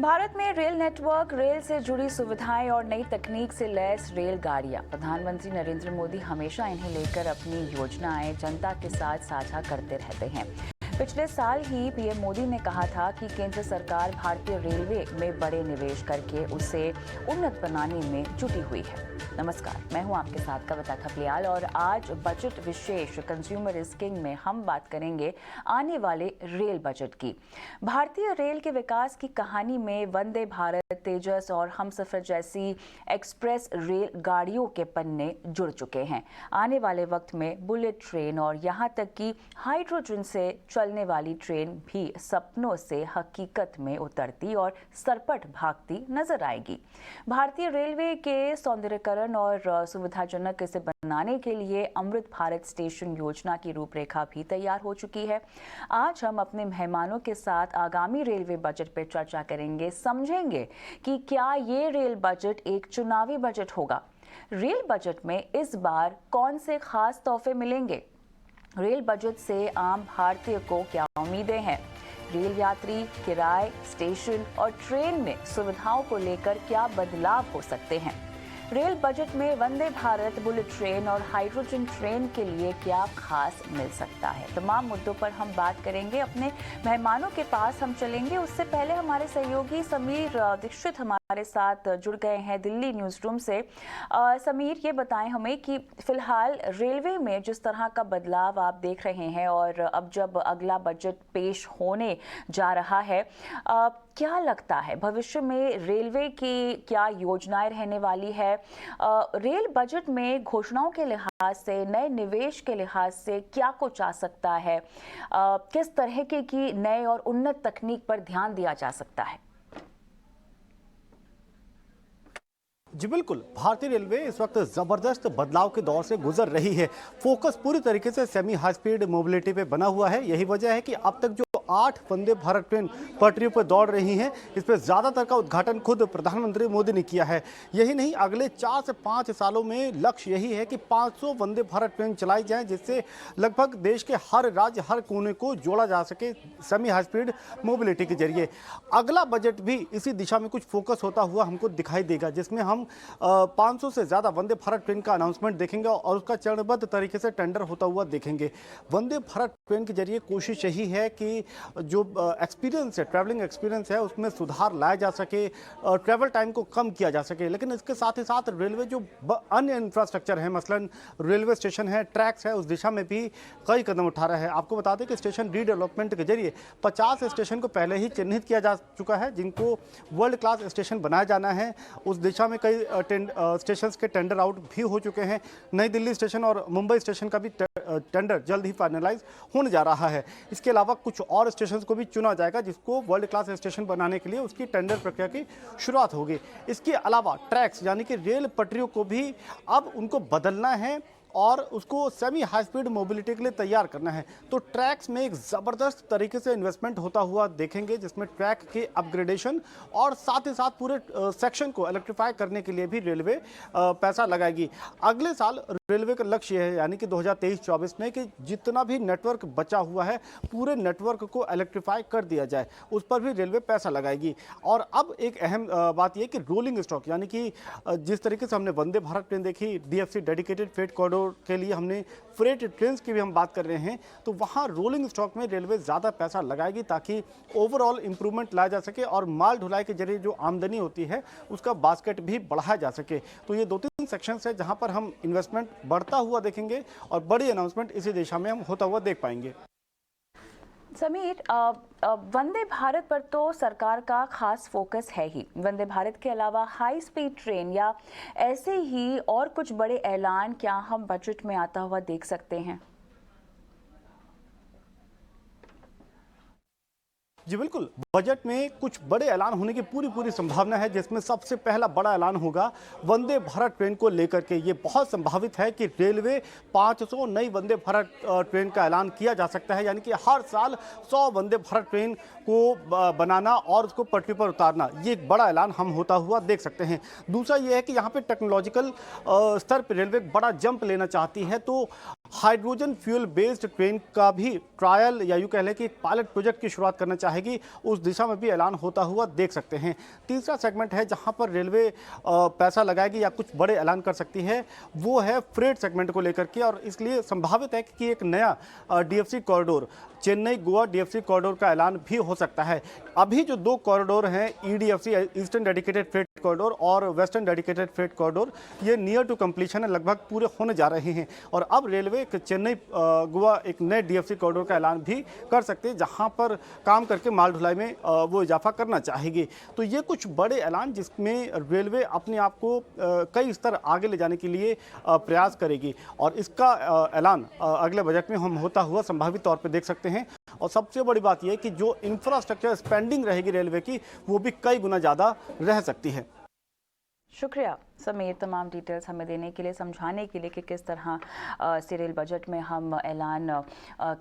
भारत में rail network, rail से जुड़ी सुविधाएं और नई तकनीक से लैस रेलगाड़ियां। प्रधानमंत्री नरेंद्र मोदी हमेशा इन्हें लेकर अपनी योजनाएं जनता के साथ साझा करते रहते हैं। पिछले साल ही पीएम मोदी ने कहा था कि केंद्र सरकार भारतीय रेलवे में बड़े निवेश करके उसे उन्नत बनाने में जुटी हुई है। नमस्कार, मैं हूं आपके साथ कविता खपलियाल और आज बजट विशेष कंज्यूमर इज किंग में हम बात करेंगे आने वाले रेल बजट की। भारतीय रेल के विकास की कहानी में वंदे भारत, तेजस और हमसफर जैसी एक्सप्रेस रेल गाड़ियों के पन्ने जुड़ चुके हैं। आने वाले वक्त में बुलेट ट्रेन और यहाँ तक कि हाइड्रोजन से चलने वाली ट्रेन भी सपनों से हकीकत में उतरती और सरपट भागती नजर आएगी। भारतीय रेलवे के सौंदर्यीकरण और सुविधाजनक इसे बनाने के लिए अमृत भारत स्टेशन योजना की रूपरेखा भी तैयार हो चुकी है। आज हम अपने मेहमानों के साथ आगामी रेलवे बजट पर चर्चा करेंगे, समझेंगे कि क्या ये रेल बजट एक चुनावी बजट होगा। रेल बजट में इस बार कौन से खास तोहफे मिलेंगे, रेल बजट से आम भारतीय को क्या उम्मीदें हैं, रेल यात्री, किराए, स्टेशन और ट्रेन में सुविधाओं को लेकर क्या बदलाव हो सकते हैं, रेल बजट में वंदे भारत, बुलेट ट्रेन और हाइड्रोजन ट्रेन के लिए क्या खास मिल सकता है। तमाम मुद्दों पर हम बात करेंगे। अपने मेहमानों के पास हम चलेंगे, उससे पहले हमारे सहयोगी समीर दीक्षित हमारे साथ जुड़ गए हैं दिल्ली न्यूज़ रूम से। समीर, ये बताएं हमें कि फिलहाल रेलवे में जिस तरह का बदलाव आप देख रहे हैं और अब जब अगला बजट पेश होने जा रहा है, क्या लगता है भविष्य में रेलवे की क्या योजनाएं रहने वाली है? रेल बजट में घोषणाओं के लिहाज से, नए निवेश के लिहाज से क्या कुछ आ सकता है? किस तरह की नए और उन्नत तकनीक पर ध्यान दिया जा सकता है? जी बिल्कुल, भारतीय रेलवे इस वक्त ज़बरदस्त बदलाव के दौर से गुजर रही है। फोकस पूरी तरीके से सेमी हाई स्पीड मोबिलिटी पे बना हुआ है। यही वजह है कि अब तक जो 8 वंदे भारत ट्रेन पटरियों पर दौड़ रही हैं, इस पर ज़्यादातर का उद्घाटन खुद प्रधानमंत्री मोदी ने किया है। यही नहीं, अगले 4 से 5 सालों में लक्ष्य यही है कि 500 वंदे भारत ट्रेन चलाई जाएं, जिससे लगभग देश के हर राज्य, हर कोने को जोड़ा जा सके सेमी हाई स्पीड मोबिलिटी के जरिए। अगला बजट भी इसी दिशा में कुछ फोकस होता हुआ हमको दिखाई देगा, जिसमें हम 500 से ज़्यादा वंदे भारत ट्रेन का अनाउंसमेंट देखेंगे और उसका चरणबद्ध तरीके से टेंडर होता हुआ देखेंगे। वंदे भारत ट्रेन के जरिए कोशिश यही है कि जो एक्सपीरियंस है, ट्रैवलिंग एक्सपीरियंस है, उसमें सुधार लाया जा सके, ट्रैवल टाइम को कम किया जा सके। लेकिन इसके साथ ही साथ रेलवे जो अन्य इंफ्रास्ट्रक्चर है, मसलन रेलवे स्टेशन है, ट्रैक्स है, उस दिशा में भी कई कदम उठा रहा है। आपको बता दें कि स्टेशन रीडेवलपमेंट के जरिए 50 स्टेशन को पहले ही चिन्हित किया जा चुका है, जिनको वर्ल्ड क्लास स्टेशन बनाया जाना है। उस दिशा में कई स्टेशंस के टेंडर आउट भी हो चुके हैं। नई दिल्ली स्टेशन और मुंबई स्टेशन का भी टेंडर जल्द ही फाइनलाइज होने जा रहा है। इसके अलावा कुछ और स्टेशंस को भी चुना जाएगा, जिसको वर्ल्ड क्लास स्टेशन बनाने के लिए उसकी टेंडर प्रक्रिया की शुरुआत होगी। इसके अलावा ट्रैक्स यानी कि रेल पटरियों को भी अब उनको बदलना है और उसको सेमी हाई स्पीड मोबिलिटी के लिए तैयार करना है। तो ट्रैक्स में एक ज़बरदस्त तरीके से इन्वेस्टमेंट होता हुआ देखेंगे, जिसमें ट्रैक के अपग्रेडेशन और साथ ही साथ पूरे सेक्शन को इलेक्ट्रीफाई करने के लिए भी रेलवे पैसा लगाएगी। अगले साल रेलवे का लक्ष्य है, यानी कि 2023-24 में, कि जितना भी नेटवर्क बचा हुआ है पूरे नेटवर्क को इलेक्ट्रीफाई कर दिया जाए, उस पर भी रेलवे पैसा लगाएगी। और अब एक अहम बात यह कि रोलिंग स्टॉक, यानी कि जिस तरीके से हमने वंदे भारत ट्रेन देखी, DFC डेडिकेटेड फ्रेट कॉरिडोर के लिए हमने फ्रेट ट्रेन्स की भी हम बात कर रहे हैं, तो वहाँ रोलिंग स्टॉक में रेलवे ज़्यादा पैसा लगाएगी ताकि ओवरऑल इंप्रूवमेंट लाया जा सके और माल ढुलाई के जरिए जो आमदनी होती है उसका बास्केट भी बढ़ाया जा सके। तो ये 2-3 सेक्शंस है जहाँ पर हम इन्वेस्टमेंट बढ़ता हुआ देखेंगे और बड़ी अनाउंसमेंट इसी दिशा में हम होता हुआ देख पाएंगे। समीर, वंदे भारत पर तो सरकार का खास फोकस है ही। वंदे भारत के अलावा हाई स्पीड ट्रेन या ऐसे ही और कुछ बड़े ऐलान क्या हम बजट में आता हुआ देख सकते हैं? जी बिल्कुल, बजट में कुछ बड़े ऐलान होने की पूरी संभावना है, जिसमें सबसे पहला बड़ा ऐलान होगा वंदे भारत ट्रेन को लेकर के। ये बहुत संभावित है कि रेलवे 500 नई वंदे भारत ट्रेन का ऐलान किया जा सकता है, यानी कि हर साल 100 वंदे भारत ट्रेन को बनाना और उसको पटरी पर उतारना, ये एक बड़ा ऐलान हम होता हुआ देख सकते हैं। दूसरा ये है कि यहाँ पे टेक्नोलॉजिकल स्तर पर रेलवे बड़ा जंप लेना चाहती है, तो हाइड्रोजन फ्यूल बेस्ड ट्रेन का भी ट्रायल या यूँ कह लें कि एक पायलट प्रोजेक्ट की शुरुआत करना चाहेगी, उस दिशा में भी ऐलान होता हुआ देख सकते हैं। तीसरा सेगमेंट है जहां पर रेलवे पैसा लगाएगी या कुछ बड़े ऐलान कर सकती है, वो है फ्रेट सेगमेंट को लेकर के, और इसलिए संभावित है कि एक नया DFC corridor, Chennai Goa DFC corridor का ऐलान भी हो सकता है। अभी जो दो कॉरिडोर हैं, EDFC eastern dedicated freight corridor और वेस्टर्न डेडिकेटेड फ्रेट कॉरिडोर, ये नियर टू कंप्लीशन है, लगभग पूरे होने जा रहे हैं। और अब रेलवे चेन्नई गोवा एक नए डीएफसी कॉरिडोर का ऐलान भी कर सकते हैं, जहां पर काम करके माल ढुलाई में वो इजाफा करना चाहेगी। तो ये कुछ बड़े ऐलान जिसमें रेलवे अपने आप को कई स्तर आगे ले जाने के लिए प्रयास करेगी, और इसका ऐलान अगले बजट में हम होता हुआ संभावित तौर पर देख सकते हैं। और सबसे बड़ी बात यह है कि जो इंफ्रास्ट्रक्चर स्पेंडिंग रहेगी रेलवे की, वो भी कई गुना ज़्यादा रह सकती है। शुक्रिया समीर, तमाम डिटेल्स हमें देने के लिए, समझाने के लिए कि किस तरह से रेल बजट में हम ऐलान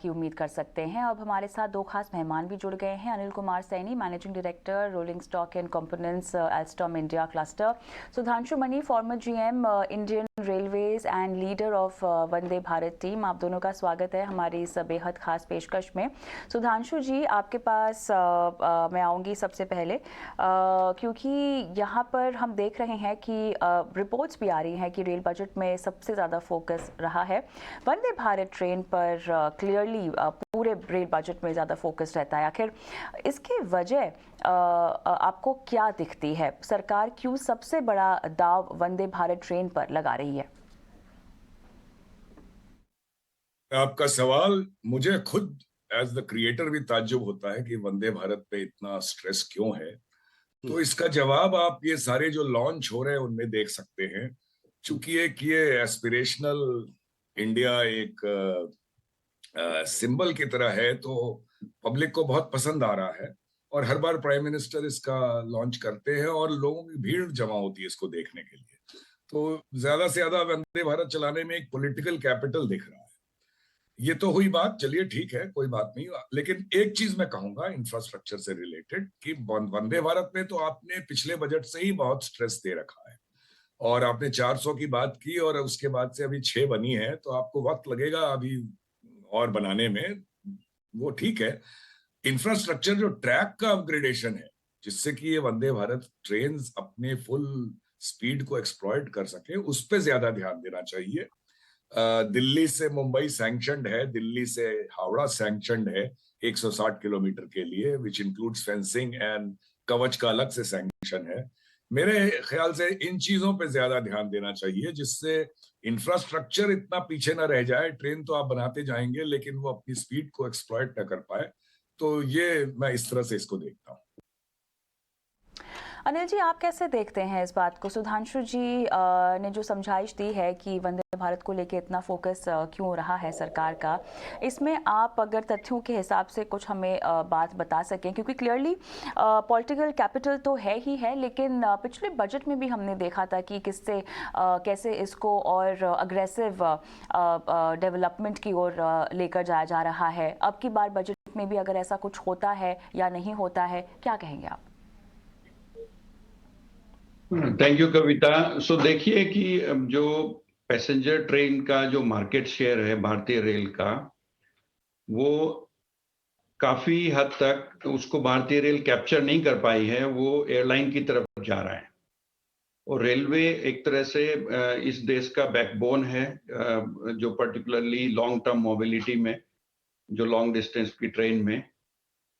की उम्मीद कर सकते हैं। अब हमारे साथ दो खास मेहमान भी जुड़ गए हैं। Anil Kumar Saini, managing director rolling stock and components Alstom India cluster, Sudhanshu money, farmer GM Indian railways and leader of Vande Bharat team. आप दोनों का स्वागत है हमारी इस बेहद खास पेशकश में। सुधांशु जी, आपके पास मैं आऊँगी सबसे पहले, क्योंकि यहाँ पर हम देख रहे हैं कि रिपोर्ट्स भी आ रही हैं कि रेल बजट में सबसे ज़्यादा फोकस रहा है वंदे भारत ट्रेन पर। क्लियरली पूरे रेल बजट में ज़्यादा फोकस रहता है। आखिर इसकी वजह आपको क्या दिखती है? सरकार क्यों सबसे बड़ा दाव वंदे भारत ट्रेन पर लगा रही है? आपका सवाल मुझे खुद एज द क्रिएटर भी ताज्जुब होता है कि वंदे भारत पे इतना स्ट्रेस क्यों है। तो इसका जवाब आप ये सारे जो लॉन्च हो रहे हैं उनमें देख सकते हैं। चूंकि एक ये एस्पिरेशनल इंडिया एक सिंबल की तरह है, तो पब्लिक को बहुत पसंद आ रहा है, और हर बार प्राइम मिनिस्टर इसका लॉन्च करते हैं और लोगों की भीड़ जमा होती है इसको देखने के लिए। तो ज्यादा से ज्यादा वंदे भारत चलाने में एक पॉलिटिकल कैपिटल दिख रहा है। ये तो हुई बात, चलिए ठीक है, कोई बात नहीं। लेकिन एक चीज मैं कहूंगा इंफ्रास्ट्रक्चर से रिलेटेड कि वंदे भारत में तो आपने पिछले बजट से ही बहुत स्ट्रेस दे रखा है, और आपने 400 की बात की और उसके बाद से अभी 6 बनी है, तो आपको वक्त लगेगा अभी और बनाने में। वो ठीक है, इंफ्रास्ट्रक्चर जो ट्रैक का अपग्रेडेशन है, जिससे कि ये वंदे भारत ट्रेन अपने फुल स्पीड को एक्सप्लॉइट कर सके, उस पर ज्यादा ध्यान देना चाहिए। दिल्ली से मुंबई सैंक्शनड है, दिल्ली से हावड़ा सैंक्शनड है 160 किलोमीटर के लिए, विच इंक्लूड्स फेंसिंग एंड कवच का अलग से सैंक्शन है। मेरे ख्याल से इन चीजों पे ज्यादा ध्यान देना चाहिए, जिससे इंफ्रास्ट्रक्चर इतना पीछे ना रह जाए। ट्रेन तो आप बनाते जाएंगे लेकिन वो अपनी स्पीड को एक्सप्लॉइट ना कर पाए। तो ये मैं इस तरह से इसको देखता हूँ। अनिल जी, आप कैसे देखते हैं इस बात को? सुधांशु जी ने जो समझाइश दी है कि वंदे भारत को लेके इतना फोकस क्यों रहा है सरकार का, इसमें आप अगर तथ्यों के हिसाब से कुछ हमें बात बता सकें, क्योंकि क्लियरली पॉलिटिकल कैपिटल तो है ही है, लेकिन पिछले बजट में भी हमने देखा था कि कैसे इसको और अग्रेसिव डेवलपमेंट की ओर लेकर जाया जा रहा है। अब की बार बजट में भी अगर ऐसा कुछ होता है या नहीं होता है, क्या कहेंगे आप? थैंक यू कविता। सो देखिए कि जो पैसेंजर ट्रेन का जो मार्केट शेयर है भारतीय रेल का, वो काफी हद तक उसको भारतीय रेल कैप्चर नहीं कर पाई है। वो एयरलाइन की तरफ जा रहा है, और रेलवे एक तरह से इस देश का बैकबोन है, जो पर्टिकुलरली लॉन्ग टर्म मोबिलिटी में, जो लॉन्ग डिस्टेंस की ट्रेन में।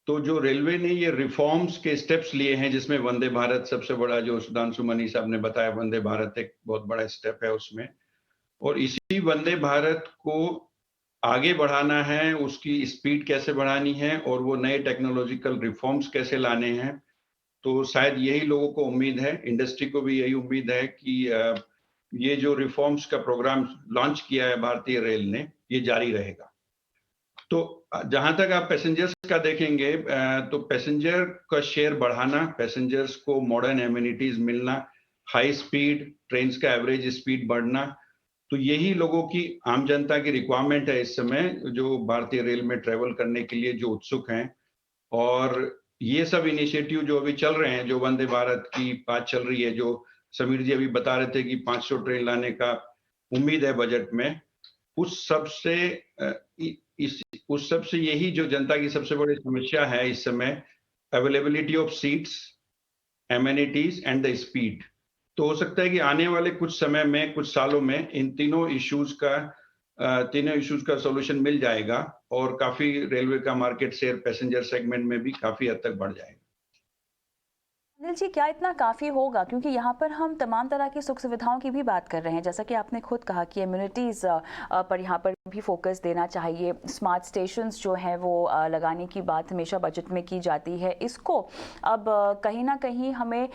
तो जो रेलवे ने ये रिफॉर्म्स के स्टेप्स लिए हैं, जिसमें वंदे भारत सबसे बड़ा, जो सुधांशु मनी साहब ने बताया, वंदे भारत एक बहुत बड़ा स्टेप है उसमें। और इसी वंदे भारत को आगे बढ़ाना है, उसकी स्पीड कैसे बढ़ानी है, और वो नए टेक्नोलॉजिकल रिफॉर्म्स कैसे लाने हैं। तो शायद यही लोगों को उम्मीद है, इंडस्ट्री को भी यही उम्मीद है कि ये जो रिफॉर्म्स का प्रोग्राम लॉन्च किया है भारतीय रेल ने, ये जारी रहेगा। तो जहां तक आप पैसेंजर्स का देखेंगे, तो पैसेंजर का शेयर बढ़ाना, पैसेंजर्स को मॉडर्न एमिनिटीज मिलना, हाई स्पीड ट्रेन का एवरेज स्पीड बढ़ना, तो यही लोगों की, आम जनता की रिक्वायरमेंट है इस समय, जो भारतीय रेल में ट्रेवल करने के लिए जो उत्सुक हैं। और ये सब इनिशिएटिव जो अभी चल रहे हैं, जो वंदे भारत की बात चल रही है, जो समीर जी अभी बता रहे थे कि 500 ट्रेन लाने का उम्मीद है बजट में, उस सब से यही जो जनता की सबसे बड़ी समस्या है इस समय, availability of seats, amenities and the speed. तो हो सकता है कि आने वाले कुछ समय में, कुछ सालों में इन तीनों इश्यूज का सॉल्यूशन मिल जाएगा और काफी रेलवे का मार्केट शेयर पैसेंजर सेगमेंट में भी काफी हद तक बढ़ जाएगा। अनिल जी, क्या इतना काफ़ी होगा? क्योंकि यहाँ पर हम तमाम तरह की सुख सुविधाओं की भी बात कर रहे हैं, जैसा कि आपने खुद कहा कि इम्यूनिटीज़ पर यहाँ पर भी फोकस देना चाहिए। स्मार्ट स्टेशंस जो हैं वो लगाने की बात हमेशा बजट में की जाती है। इसको अब कहीं ना कहीं हमें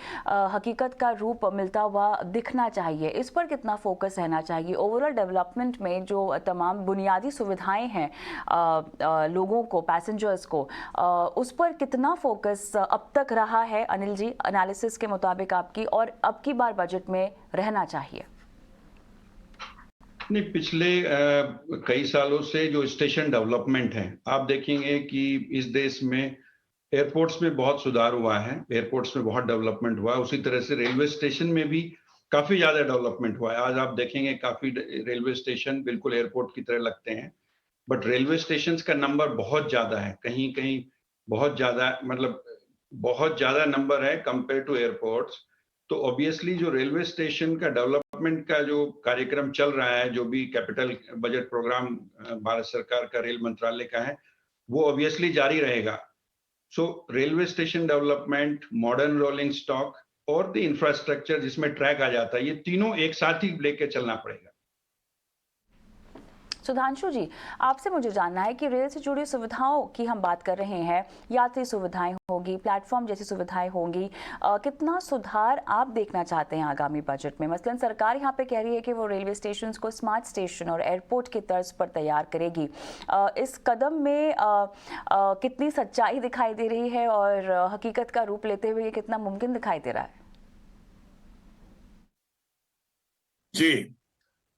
हकीकत का रूप मिलता हुआ दिखना चाहिए। इस पर कितना फोकस रहना चाहिए? ओवरऑल डेवलपमेंट में जो तमाम बुनियादी सुविधाएँ हैं लोगों को, पैसेंजर्स को, उस पर कितना फोकस अब तक रहा है अनिल जी, एनालिसिस के मुताबिक आपकी, और अब की बार बजट में रहना चाहिए? नहीं, पिछले कई सालों से जो स्टेशन डेवलपमेंट है, आप देखेंगे कि इस देश में एयरपोर्ट्स में बहुत सुधार हुआ है, एयरपोर्ट्स में बहुत डेवलपमेंट हुआ है। उसी तरह से रेलवे स्टेशन में भी काफी ज्यादा डेवलपमेंट हुआ है। आज आप देखेंगे काफी रेलवे स्टेशन बिल्कुल एयरपोर्ट की तरह लगते हैं, बट रेलवे स्टेशन का नंबर बहुत ज्यादा है, कहीं कहीं बहुत ज्यादा, मतलब बहुत ज्यादा नंबर है कंपेयर टू एयरपोर्ट्स। तो ऑब्वियसली जो रेलवे स्टेशन का डेवलपमेंट का जो कार्यक्रम चल रहा है, जो भी कैपिटल बजट प्रोग्राम भारत सरकार का रेल मंत्रालय का है, वो ऑब्वियसली जारी रहेगा। So railway station development, modern rolling stock और द इंफ्रास्ट्रक्चर जिसमें ट्रैक आ जाता है, ये तीनों एक साथ ही लेके चलना पड़ेगा। सुधांशु जी, आपसे मुझे जानना है कि रेल से जुड़ी सुविधाओं की हम बात कर रहे हैं, यात्री सुविधाएं होगी, प्लेटफॉर्म जैसी सुविधाएं होंगी, कितना सुधार आप देखना चाहते हैं आगामी बजट में? मसलन सरकार यहाँ पे कह रही है कि वो रेलवे स्टेशन को स्मार्ट स्टेशन और एयरपोर्ट की तर्ज पर तैयार करेगी। इस कदम में कितनी सच्चाई दिखाई दे रही है और हकीकत का रूप लेते हुए ये कितना मुमकिन दिखाई दे रहा है? जी,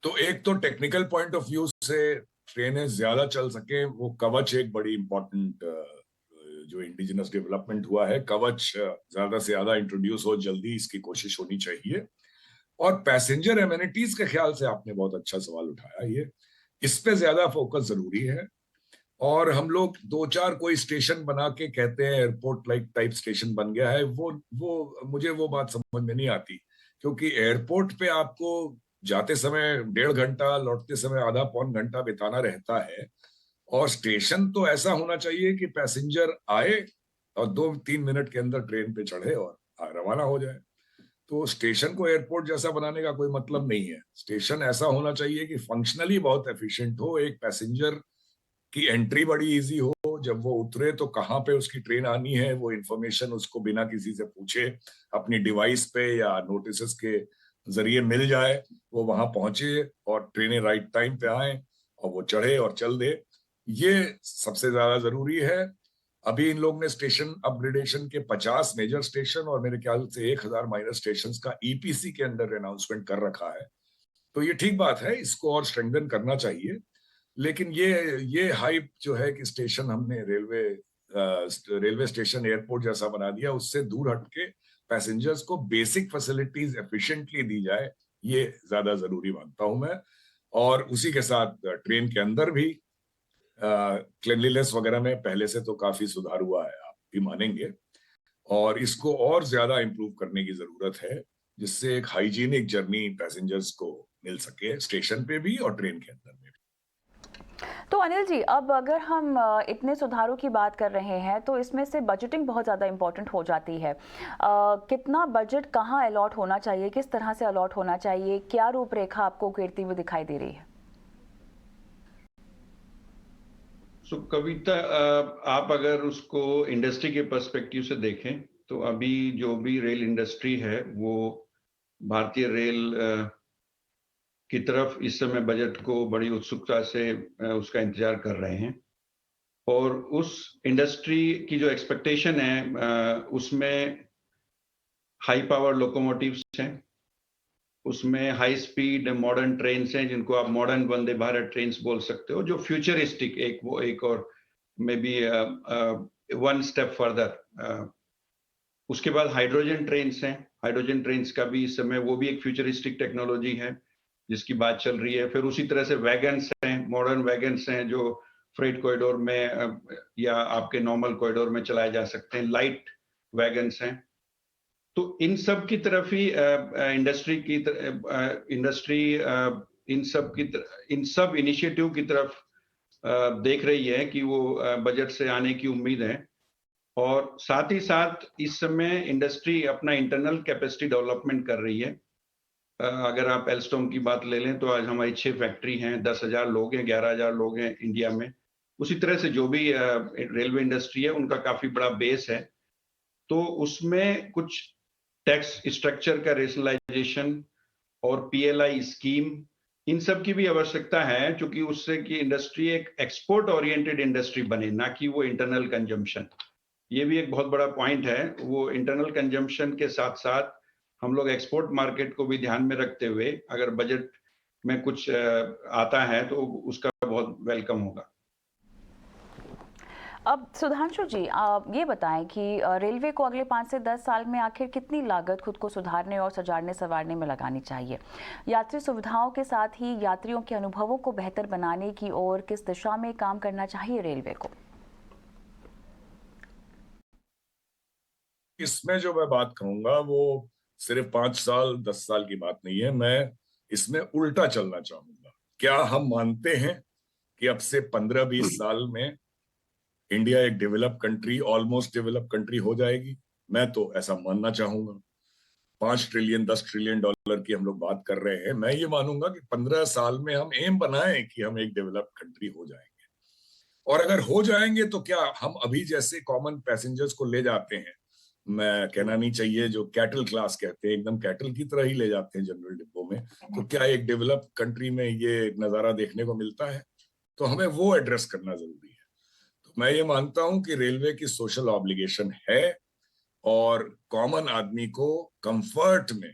तो एक तो टेक्निकल पॉइंट ऑफ व्यू से ट्रेनें ज्यादा चल सके, वो कवच एक बड़ी इंपॉर्टेंट जो इंडिजिनस डेवलपमेंट हुआ है, कवच ज्यादा से ज्यादा इंट्रोड्यूस हो जल्दी, इसकी कोशिश होनी चाहिए। और पैसेंजर एमेनिटीज के ख्याल से आपने बहुत अच्छा सवाल उठाया, ये इस पे ज्यादा फोकस जरूरी है। और हम लोग दो चार कोई स्टेशन बना के कहते हैं एयरपोर्ट लाइक टाइप स्टेशन बन गया है, वो मुझे वो बात समझ में नहीं आती, क्योंकि एयरपोर्ट पे आपको जाते समय 1.5 घंटा, लौटते समय आधा पौन घंटा बिताना रहता है। और स्टेशन तो ऐसा होना चाहिए कि पैसेंजर आए और 2-3 मिनट के अंदर ट्रेन पे चढ़े और रवाना हो जाए। तो स्टेशन को एयरपोर्ट जैसा बनाने का कोई मतलब नहीं है। स्टेशन ऐसा होना चाहिए कि फंक्शनली बहुत एफिशिएंट हो, एक पैसेंजर की एंट्री बड़ी इजी हो, जब वो उतरे तो कहाँ पे उसकी ट्रेन आनी है वो इन्फॉर्मेशन उसको बिना किसी से पूछे अपनी डिवाइस पे या नोटिस के जरिए मिल जाए, वो वहां पहुंचे और ट्रेनें राइट टाइम पे आए और वो चढ़े और चल दे। ये सबसे ज्यादा जरूरी है। अभी इन लोग ने स्टेशन अपग्रेडेशन के 50 मेजर स्टेशन और मेरे ख्याल से 1000 माइनर स्टेशन का ईपीसी के अंदर अनाउंसमेंट कर रखा है। तो ये ठीक बात है, इसको और स्ट्रेंथन करना चाहिए। लेकिन ये हाइप जो है कि स्टेशन हमने रेलवे स्टेशन एयरपोर्ट जैसा बना दिया, उससे दूर हटके पैसेंजर्स को बेसिक फैसिलिटीज एफिशिएंटली दी जाए, ये ज्यादा जरूरी मानता हूं मैं। और उसी के साथ ट्रेन के अंदर भी क्लीनलीनेस वगैरह में पहले से तो काफी सुधार हुआ है, आप भी मानेंगे। और इसको और ज्यादा इंप्रूव करने की जरूरत है, जिससे एक हाइजीनिक जर्नी पैसेंजर्स को मिल सके, स्टेशन पे भी और ट्रेन के अंदर में भी। तो अनिल जी, अब अगर हम इतने सुधारों की बात कर रहे हैं तो इसमें से बजटिंग बहुत ज़्यादा इम्पोर्टेंट हो जाती है। कितना बजट कहाँ अलॉट होना चाहिए, किस तरह से अलॉट होना चाहिए, क्या रूपरेखा आपको उकेरती हुई दिखाई दे रही है? कविता, आप अगर उसको इंडस्ट्री के पर्सपेक्टिव से देखें तो अभी जो भी रेल इंडस्ट्री है वो भारतीय रेल की तरफ इस समय बजट को बड़ी उत्सुकता से उसका इंतजार कर रहे हैं। और उस इंडस्ट्री की जो एक्सपेक्टेशन है उसमें हाई पावर लोकोमोटिव्स हैं, उसमें हाई स्पीड मॉडर्न ट्रेन हैं जिनको आप मॉडर्न वंदे भारत ट्रेन बोल सकते हो, जो फ्यूचरिस्टिक एक और may be one step further. उसके बाद हाइड्रोजन ट्रेन हैं, हाइड्रोजन ट्रेन का भी इस समय वो भी एक फ्यूचरिस्टिक टेक्नोलॉजी है। जिसकी बात चल रही है। फिर उसी तरह से वैगन्स हैं, मॉडर्न वैगन्स हैं जो फ्रेट कॉरिडोर में या आपके नॉर्मल कॉरिडोर में चलाए जा सकते हैं, लाइट वैगन्स हैं। तो इन सब की तरफ ही इंडस्ट्री इन सब इनिशिएटिव की तरफ देख रही है कि वो बजट से आने की उम्मीद है। और साथ ही साथ इस समय इंडस्ट्री अपना इंटरनल कैपेसिटी डेवलपमेंट कर रही है। अगर आप एल्स्टॉम की बात ले लें तो आज हमारी 6 फैक्ट्री हैं, 10,000 लोग हैं, 11,000 लोग हैं इंडिया में। उसी तरह से जो भी रेलवे इंडस्ट्री है उनका काफी बड़ा बेस है। तो उसमें कुछ टैक्स स्ट्रक्चर का रेशनलाइजेशन और पीएलआई स्कीम, इन सब की भी आवश्यकता है, क्योंकि उससे कि इंडस्ट्री एक एक्सपोर्ट ओरिएंटेड इंडस्ट्री बने, ना कि वो इंटरनल कंजम्पशन। ये भी एक बहुत बड़ा पॉइंट है। वो इंटरनल कंजम्पशन के साथ साथ हम लोग एक्सपोर्ट मार्केट को भी ध्यान में रखते हुए अगर बजट में कुछ आता है तो उसका बहुत वेलकम होगा। अब सुधांशु जी, आप ये बताएं कि रेलवे को अगले 5 से 10 साल में आखिर कितनी लागत खुद को सुधारने और सजारने संवारने में लगानी चाहिए? यात्री सुविधाओं के साथ ही यात्रियों के अनुभवों को बेहतर बनाने की ओर किस दिशा में काम करना चाहिए रेलवे को? इसमें जो मैं बात कहूंगा वो सिर्फ 5 साल 10 साल की बात नहीं है। मैं इसमें उल्टा चलना चाहूंगा। क्या हम मानते हैं कि अब से 15-20 साल में इंडिया एक develop country, almost develop country हो जाएगी? मैं तो ऐसा मानना चाहूंगा। 5 ट्रिलियन 10 ट्रिलियन डॉलर की हम लोग बात कर रहे हैं। मैं ये मानूंगा कि 15 साल में हम एम बनाएं कि हम एक डेवलप कंट्री हो जाएंगे। और अगर हो जाएंगे तो क्या हम अभी जैसे कॉमन पैसेंजर्स को ले जाते हैं, मैं कहना नहीं चाहिए, जो कैटल क्लास कहते हैं, एकदम कैटल की तरह ही ले जाते हैं जनरल डिब्बों में, तो क्या एक डेवलप कंट्री में ये नजारा देखने को मिलता है? तो हमें वो एड्रेस करना जरूरी है। तो मैं ये मानता हूं कि रेलवे की सोशल ऑब्लिगेशन है और कॉमन आदमी को कंफर्ट में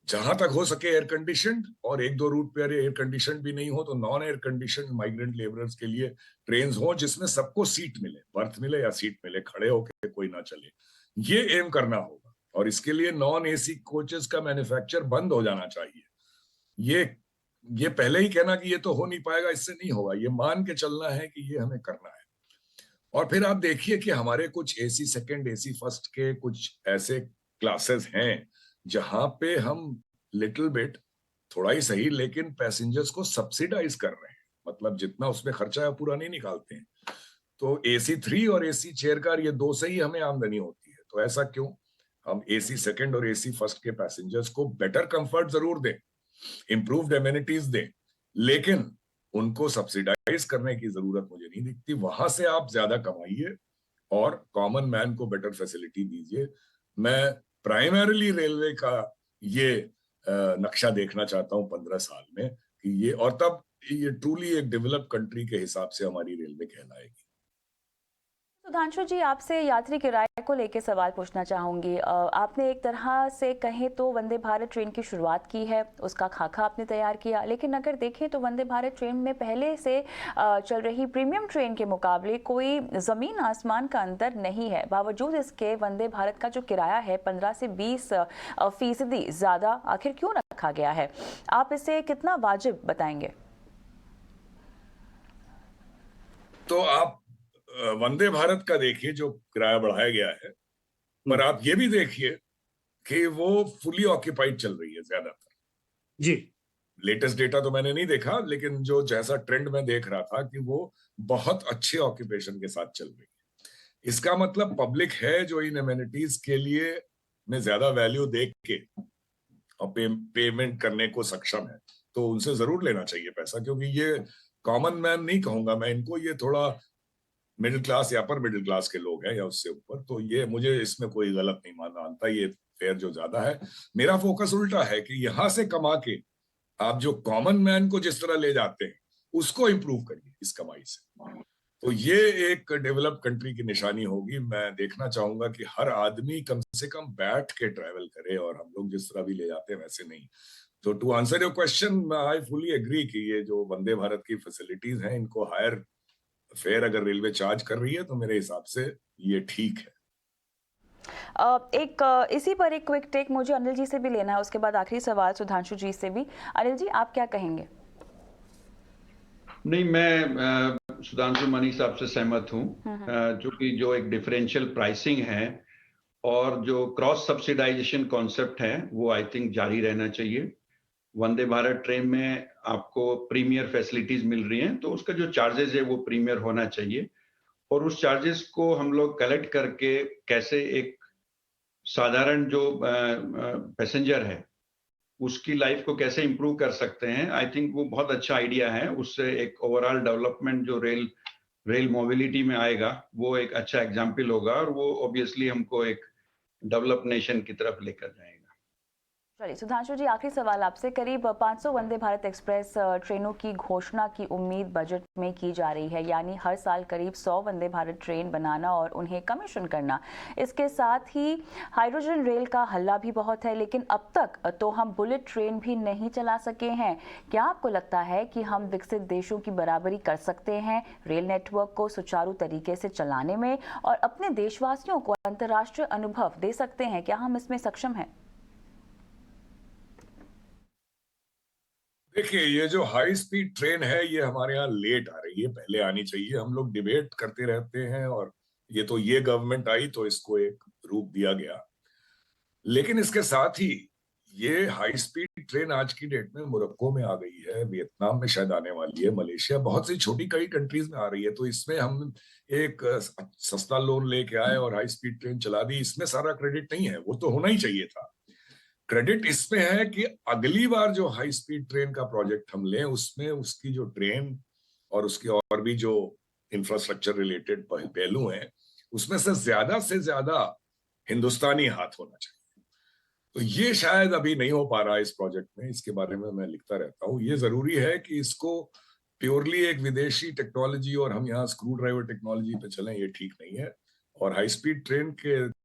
जहां तक हो सके एयर कंडीशन, और 1-2 रूट पे एयर कंडीशन भी नहीं हो तो non air condition migrant labourers के लिए ट्रेन हो जिसमें सबको सीट मिले, बर्थ मिले या सीट मिले, खड़े होकर कोई ना चले। ये एम करना होगा। और इसके लिए नॉन एसी कोचेस का मैन्युफैक्चर बंद हो जाना चाहिए। ये पहले ही कहना कि ये तो हो नहीं पाएगा, इससे नहीं होगा, ये मान के चलना है कि ये हमें करना है। और फिर आप देखिए कि हमारे कुछ एसी सेकंड एसी फर्स्ट के कुछ ऐसे क्लासेस हैं जहां पे हम लिटिल बिट, थोड़ा ही सही, लेकिन पैसेंजर्स को सब्सिडाइज कर रहे हैं। मतलब जितना उसमें खर्चा है पूरा नहीं निकालते हैं। तो एसी 3 और एसी चेयर कार, ये 2 से ही हमें आमदनी होती है। तो ऐसा क्यों? हम एसी सेकंड और एसी फर्स्ट के पैसेंजर्स को बेटर कंफर्ट जरूर दें, इंप्रूव्ड एमिनिटीज दें, लेकिन उनको सब्सिडाइज करने की जरूरत मुझे नहीं दिखती। वहां से आप ज्यादा कमाइए और कॉमन मैन को बेटर फैसिलिटी दीजिए। मैं प्राइमरीली रेलवे का ये नक्शा देखना चाहता हूं 15 साल में कि ये, और तब ये ट्रूली एक डेवलप कंट्री के हिसाब से हमारी रेलवे कहलाएगी। सुधांशु जी, आपसे यात्री किराए को लेकर सवाल पूछना चाहूंगी। आपने एक तरह से कहें तो वंदे भारत ट्रेन की शुरुआत की है, उसका खाका आपने तैयार किया, लेकिन अगर देखें तो वंदे भारत ट्रेन में पहले से चल रही प्रीमियम ट्रेन के मुकाबले कोई जमीन आसमान का अंतर नहीं है। बावजूद इसके वंदे भारत का जो किराया है 15 से 20% ज्यादा आखिर क्यों रखा गया है? आप इसे कितना वाजिब बताएंगे? तो आप वंदे भारत का देखिए जो किराया बढ़ाया गया है, पर आप ये भी देखिए कि वो फुली ऑक्यूपाइड चल रही है ज्यादातर। जी। लेटेस्ट डेटा तो मैंने नहीं देखा, लेकिन जो जैसा ट्रेंड मैं देख रहा था कि वो बहुत अच्छे ऑक्यूपेशन के साथ चल रही है। इसका मतलब पब्लिक है जो इन एमिनिटीज के लिए में ज्यादा वैल्यू देख के और पेमेंट करने को सक्षम है, तो उनसे जरूर लेना चाहिए पैसा। क्योंकि ये कॉमन मैन नहीं कहूंगा मैं इनको, ये थोड़ा मिडिल क्लास या अपर मिडिल क्लास के लोग हैं या उससे ऊपर। तो ये मुझे इसमें कोई गलत नहीं मानता, ये फेयर जो ज्यादा है। मेरा फोकस उल्टा है कि यहां से कमा के आप जो कॉमन मैन को जिस तरह ले जाते हैं उसको इंप्रूव करिए इस कमाई से। तो ये एक डेवलप कंट्री की निशानी होगी। मैं देखना चाहूंगा कि हर आदमी कम से कम बैठ के ट्रैवल करे, और हम लोग जिस तरह भी ले जाते हैं वैसे नहीं। तो to answer your question, I fully agree कि ये जो वंदे भारत की फैसिलिटीज हैं, इनको हायर फेयर अगर रेलवे चार्ज कर रही है तो मेरे हिसाब से ये ठीक है। इसी पर एक क्विक टेक मुझे अनिल जी से भी लेना है, उसके बाद आखिरी सवाल सुधांशु जी से भी। अनिल जी, आप क्या कहेंगे? नहीं, मैं सुधांशु मनी साहब से सहमत हूँ, क्योंकि जो एक डिफरेंशियल प्राइसिंग है और जो क्रॉस सब्सिडाइजेशन कॉन्सेप्ट है वो आई थिंक जारी रहना चाहिए। वंदे भारत ट्रेन में आपको प्रीमियर फैसिलिटीज मिल रही हैं, तो उसका जो चार्जेस है वो प्रीमियर होना चाहिए, और उस चार्जेस को हम लोग कलेक्ट करके कैसे एक साधारण जो पैसेंजर है उसकी लाइफ को कैसे इंप्रूव कर सकते हैं, आई थिंक वो बहुत अच्छा आइडिया है। उससे एक ओवरऑल डेवलपमेंट जो रेल मोबिलिटी में आएगा वो एक अच्छा एग्जाम्पल होगा, और वो ऑब्वियसली हमको एक डेवलप नेशन की तरफ लेकर जाएगा। चलिए सुधांशु जी, आखिरी सवाल आपसे। करीब 500 वंदे भारत एक्सप्रेस ट्रेनों की घोषणा की उम्मीद बजट में की जा रही है, यानी हर साल करीब 100 वंदे भारत ट्रेन बनाना और उन्हें कमीशन करना। इसके साथ ही हाइड्रोजन रेल का हल्ला भी बहुत है, लेकिन अब तक तो हम बुलेट ट्रेन भी नहीं चला सके हैं। क्या आपको लगता है कि हम विकसित देशों की बराबरी कर सकते हैं रेल नेटवर्क को सुचारू तरीके से चलाने में, और अपने देशवासियों को अंतर्राष्ट्रीय अनुभव दे सकते हैं? क्या हम इसमें सक्षम हैं? देखिए, ये जो हाई स्पीड ट्रेन है ये हमारे यहाँ लेट आ रही है, पहले आनी चाहिए। हम लोग डिबेट करते रहते हैं, और ये गवर्नमेंट आई तो इसको एक रूप दिया गया। लेकिन इसके साथ ही ये हाई स्पीड ट्रेन आज की डेट में मोरक्को में आ गई है, वियतनाम में शायद आने वाली है, मलेशिया, बहुत सी छोटी कई कंट्रीज में आ रही है। तो इसमें हम एक सस्ता लोन लेके आए और हाई स्पीड ट्रेन चला दी, इसमें सारा क्रेडिट नहीं है। वो तो होना ही चाहिए था। क्रेडिट इसमें है कि अगली बार जो हाई स्पीड ट्रेन का प्रोजेक्ट हम लें उसमें उसकी जो ट्रेन और उसकी और भी जो इंफ्रास्ट्रक्चर रिलेटेड पहलू हैं उसमें से ज्यादा हिंदुस्तानी हाथ होना चाहिए। तो ये शायद अभी नहीं हो पा रहा है इस प्रोजेक्ट में। इसके बारे में मैं लिखता रहता हूँ। ये जरूरी है कि इसको प्योरली एक विदेशी टेक्नोलॉजी और हम यहाँ स्क्रू ड्राइवर टेक्नोलॉजी पे चलें, ये ठीक नहीं है। और हाई स्पीड ट्रेन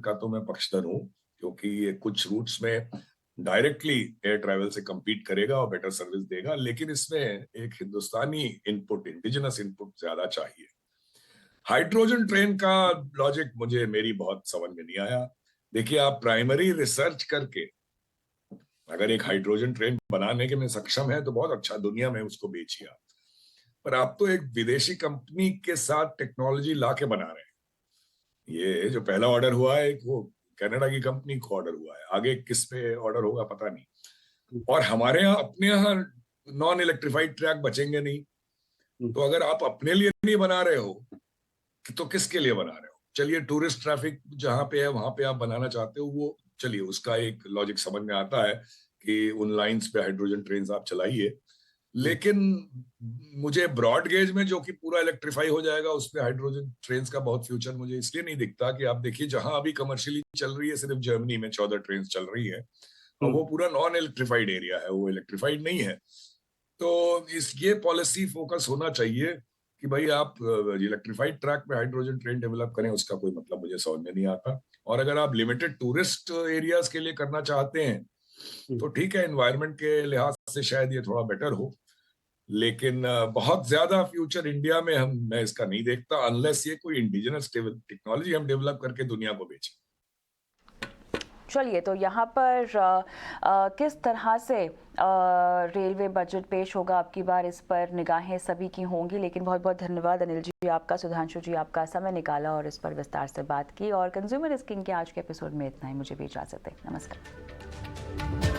का तो मैं पक्षधर हूँ, क्योंकि ये कुछ रूट्स में डायरेक्टली एयर ट्रैवल से compete करेगा और बेटर सर्विस देगा, लेकिन इसमें एक हिंदुस्तानी इनपुट, इंडिजिनस इनपुट ज्यादा चाहिए। हाइड्रोजन ट्रेन का लॉजिक मेरी बहुत समझ में नहीं आया। देखिए, आप प्राइमरी रिसर्च करके अगर एक हाइड्रोजन ट्रेन बनाने के में सक्षम है तो बहुत अच्छा, दुनिया में उसको बेचिए आप। पर आप तो एक विदेशी कंपनी के साथ टेक्नोलॉजी ला के बना रहे हैं। ये जो पहला ऑर्डर हुआ है वो कनाडा की कंपनी को ऑर्डर हुआ है, आगे किस पे ऑर्डर होगा पता नहीं। और हमारे यहाँ अपने यहाँ नॉन इलेक्ट्रिफाइड ट्रैक बचेंगे नहीं। तो अगर आप अपने लिए नहीं बना रहे हो तो किसके लिए बना रहे हो? चलिए, टूरिस्ट ट्रैफिक जहां पे है वहां पे आप बनाना चाहते हो, वो चलिए उसका एक लॉजिक समझ में आता है कि उन लाइंस पे हाइड्रोजन ट्रेन आप चलाइए। लेकिन मुझे ब्रॉड गेज में जो कि पूरा इलेक्ट्रीफाई हो जाएगा उसमें हाइड्रोजन ट्रेन का बहुत फ्यूचर मुझे इसलिए नहीं दिखता कि आप देखिए जहां अभी कमर्शियली चल रही है सिर्फ जर्मनी में 14 ट्रेन चल रही है, और वो पूरा नॉन इलेक्ट्रीफाइड एरिया है, वो इलेक्ट्रीफाइड नहीं है। तो ये पॉलिसी फोकस होना चाहिए कि भाई आप इलेक्ट्रीफाइड ट्रैक पे हाइड्रोजन ट्रेन डेवलप करें, उसका कोई मतलब मुझे समझ में नहीं आता। और अगर आप लिमिटेड टूरिस्ट एरियाज के लिए करना चाहते हैं तो ठीक है, एनवायरनमेंट के लिहाज से शायद ये थोड़ा बेटर हो, लेकिन बहुत ज्यादा फ्यूचर इंडिया में मैं इसका नहीं देखता, अनलेस ये कोई इंडिजिनस टेक्नोलॉजी हम डेवलप करके दुनिया को बेचें। चलिए, तो यहाँ पर किस तरह से रेलवे बजट पेश होगा अब की बार, इस पर निगाहें सभी की होंगी। लेकिन बहुत बहुत धन्यवाद अनिल जी आपका, सुधांशु जी आपका समय निकाला और इस पर विस्तार से बात की। और कंज्यूमर स्किन के आज के एपिसोड में इतना ही, मुझे भी इजाजत है। नमस्कार।